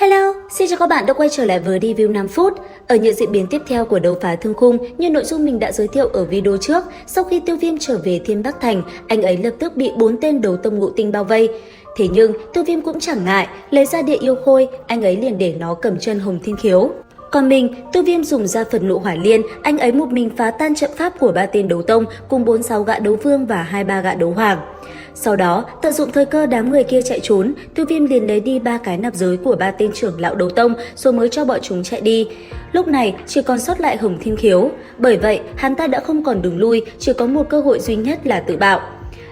Hello, xin chào các bạn đã quay trở lại với review 5 phút. Ở những diễn biến tiếp theo của đấu phá thương khung, như nội dung mình đã giới thiệu ở video trước, sau khi Tiêu Viêm trở về Thiên Bắc Thành, anh ấy lập tức bị 4 tên đấu tông ngũ tinh bao vây. Thế nhưng Tiêu Viêm cũng chẳng ngại, lấy ra địa yêu khôi, anh ấy liền để nó cầm chân Hồng Thiên Khiếu. Còn mình, Tiêu Viêm dùng ra Phật Nộ Hỏa Liên, anh ấy một mình phá tan trận pháp của 3 tên đấu tông cùng 46 gã đấu vương và 23 gã đấu hoàng. Sau đó, tận dụng thời cơ đám người kia chạy trốn, Tiêu Viêm liền lấy đi 3 cái nạp giới của 3 tên trưởng lão đấu tông rồi mới cho bọn chúng chạy đi. Lúc này chỉ còn sót lại Hồng Thiên Khiếu, bởi vậy hắn ta đã không còn đường lui, chỉ có một cơ hội duy nhất là tự bạo.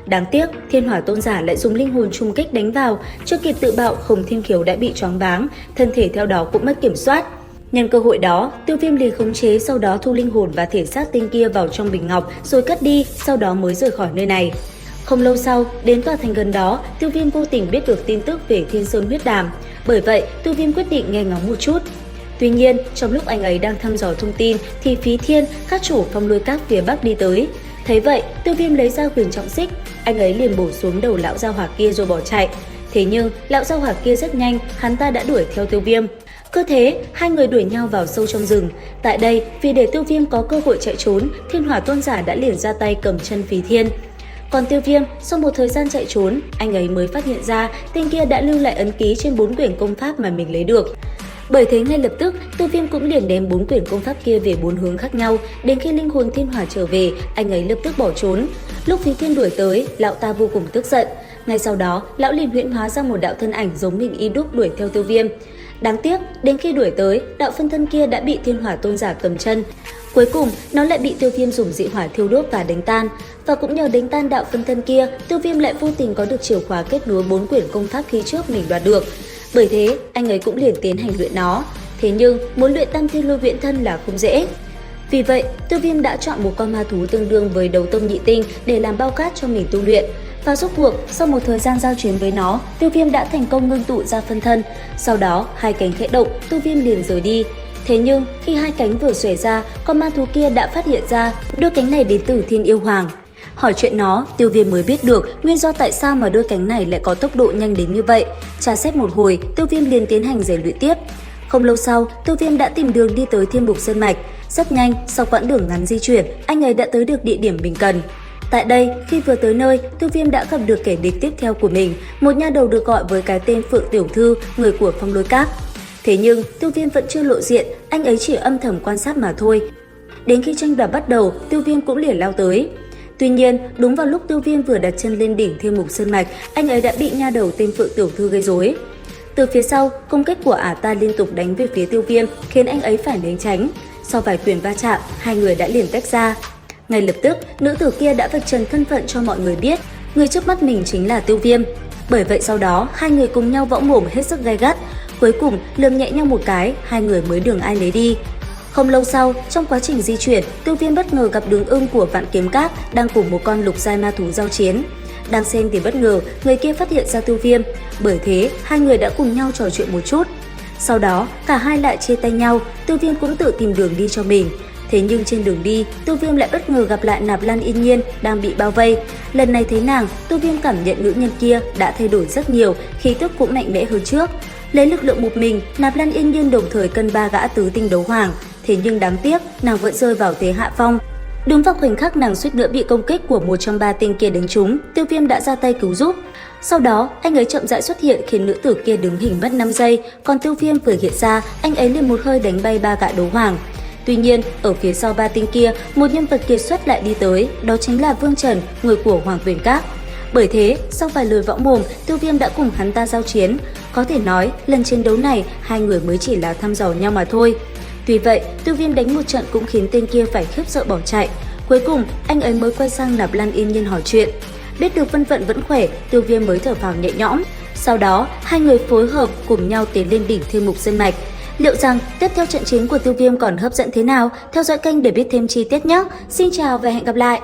Đáng tiếc, Thiên Hỏa Tôn Giả lại dùng linh hồn trung kích đánh vào, chưa kịp tự bạo, Hồng Thiên Khiếu đã bị choáng váng, thân thể theo đó cũng mất kiểm soát. Nhân cơ hội đó, Tiêu Viêm liền khống chế, sau đó thu linh hồn và thể xác tên kia vào trong bình ngọc rồi cất đi, sau đó mới rời khỏi nơi này. Không lâu sau, đến tòa thành gần đó, Tiêu Viêm vô tình biết được tin tức về Thiên Sơn huyết đàm. Bởi vậy, Tiêu Viêm quyết định nghe ngóng một chút. Tuy nhiên, trong lúc anh ấy đang thăm dò thông tin thì Phí Thiên, các chủ phong lôi các phía Bắc đi tới. Thấy vậy, Tiêu Viêm lấy ra Huyền Trọng Xích, anh ấy liền bổ xuống đầu lão gia hỏa kia rồi bỏ chạy. Thế nhưng, lão gia hỏa kia rất nhanh, hắn ta đã đuổi theo Tiêu Viêm. Cứ thế, hai người đuổi nhau vào sâu trong rừng. Tại đây, vì để Tiêu Viêm có cơ hội chạy trốn, Thiên Hỏa Tôn Giả đã liền ra tay cầm chân Phí Thiên. Còn Tiêu Viêm, sau một thời gian chạy trốn, anh ấy mới phát hiện ra tên kia đã lưu lại ấn ký trên 4 quyển công pháp mà mình lấy được. Bởi thế ngay lập tức, Tiêu Viêm cũng liền đem 4 quyển công pháp kia về 4 hướng khác nhau. Đến khi linh hồn Thiên Hỏa trở về, anh ấy lập tức bỏ trốn. Lúc Phí Thiên đuổi tới, lão ta vô cùng tức giận. Ngay sau đó, lão liền huyễn hóa ra một đạo thân ảnh giống mình y đúc đuổi theo Tiêu Viêm. Đáng tiếc, đến khi đuổi tới, đạo phân thân kia đã bị Thiên Hỏa Tôn Giả cầm chân. Cuối cùng, nó lại bị Tiêu Viêm dùng dị hỏa thiêu đốt và đánh tan. Và cũng nhờ đánh tan đạo phân thân kia, Tiêu Viêm lại vô tình có được chìa khóa kết nối 4 quyển công pháp khi trước mình đoạt được. Bởi thế, anh ấy cũng liền tiến hành luyện nó. Thế nhưng, muốn luyện Tam Thiên Lôi Viễn Thân là không dễ. Vì vậy, Tiêu Viêm đã chọn một con ma thú tương đương với đấu tông nhị tinh để làm bao cát cho mình tu luyện. Và rốt cuộc, sau một thời gian giao chiến với nó, Tiêu Viêm đã thành công ngưng tụ ra phân thân. Sau đó, hai cánh khẽ động, Tiêu Viêm liền rời đi. Thế nhưng, khi hai cánh vừa xuề ra, con ma thú kia đã phát hiện ra đôi cánh này đến từ Thiên Yêu Hoàng. Hỏi chuyện nó, Tiêu Viêm mới biết được nguyên do tại sao mà đôi cánh này lại có tốc độ nhanh đến như vậy. Tra xét một hồi, Tiêu Viêm liền tiến hành rèn luyện tiếp. Không lâu sau, Tiêu Viêm đã tìm đường đi tới Thiên Mục Sơn Mạch. Rất nhanh, sau quãng đường ngắn di chuyển, anh ấy đã tới được địa điểm mình cần. Tại đây, khi vừa tới nơi, Tiêu Viêm đã gặp được kẻ địch tiếp theo của mình, một nha đầu được gọi với cái tên Phượng Tiểu Thư, người của phong lôi các. Thế nhưng, Tiêu Viêm vẫn chưa lộ diện, anh ấy chỉ âm thầm quan sát mà thôi. Đến khi tranh đoạt bắt đầu, Tiêu Viêm cũng liền lao tới. Tuy nhiên, đúng vào lúc Tiêu Viêm vừa đặt chân lên đỉnh Thiên Mục Sơn Mạch, anh ấy đã bị nha đầu tên Phượng Tiểu Thư gây rối. Từ phía sau, công kích của ả ta liên tục đánh về phía Tiêu Viêm, khiến anh ấy phải né tránh. Sau vài quyền va chạm, hai người đã liền tách ra. Ngay lập tức, nữ tử kia đã vạch trần thân phận cho mọi người biết, người trước mắt mình chính là Tiêu Viêm. Bởi vậy sau đó, hai người cùng nhau võ mồm hết sức gay gắt. Cuối cùng, lườm nhẹ nhau một cái, hai người mới đường ai nấy đi. Không lâu sau, trong quá trình di chuyển, Tiêu Viêm bất ngờ gặp Đường Ưng của Vạn Kiếm Các đang cùng một con lục giai ma thú giao chiến. Đang xem thì bất ngờ, người kia phát hiện ra Tiêu Viêm. Bởi thế, hai người đã cùng nhau trò chuyện một chút. Sau đó, cả hai lại chia tay nhau, Tiêu Viêm cũng tự tìm đường đi cho mình. Thế nhưng trên đường đi, Tiêu Viêm lại bất ngờ gặp lại Nạp Lan Yên Nhiên đang bị bao vây. Lần này thấy nàng, Tiêu Viêm cảm nhận nữ nhân kia đã thay đổi rất nhiều, khí tức cũng mạnh mẽ hơn trước. Lấy lực lượng một mình, Nạp Lan Yên Nhiên đồng thời cân 3 gã tứ tinh đấu hoàng. Thế nhưng đáng tiếc, nàng vẫn rơi vào thế hạ phong. Đúng vào khoảnh khắc nàng suýt nữa bị công kích của một trong 3 tên kia đánh trúng, Tiêu Viêm đã ra tay cứu giúp. Sau đó, anh ấy chậm rãi xuất hiện khiến nữ tử kia đứng hình mất 5 giây, còn Tiêu Viêm vừa hiện ra, anh ấy liền một hơi đánh bay 3 gã đấu hoàng. Tuy nhiên, ở phía sau 3 tên kia, một nhân vật kiệt xuất lại đi tới, đó chính là Vương Trần, người của Hoàng Tuyền Các. Bởi thế, sau vài lời võ mồm, Tiêu Viêm đã cùng hắn ta giao chiến. Có thể nói, lần chiến đấu này, hai người mới chỉ là thăm dò nhau mà thôi. Tuy vậy, Tiêu Viêm đánh một trận cũng khiến tên kia phải khiếp sợ bỏ chạy. Cuối cùng, anh ấy mới quay sang Nạp Lan Yên Nhiên hỏi chuyện. Biết được Vân Vận vẫn khỏe, Tiêu Viêm mới thở phào nhẹ nhõm. Sau đó, hai người phối hợp cùng nhau tiến lên đỉnh Thiên Mục Sơn Mạch. Liệu rằng tiếp theo trận chiến của Tiêu Viêm còn hấp dẫn thế nào? Theo dõi kênh để biết thêm chi tiết nhé! Xin chào và hẹn gặp lại!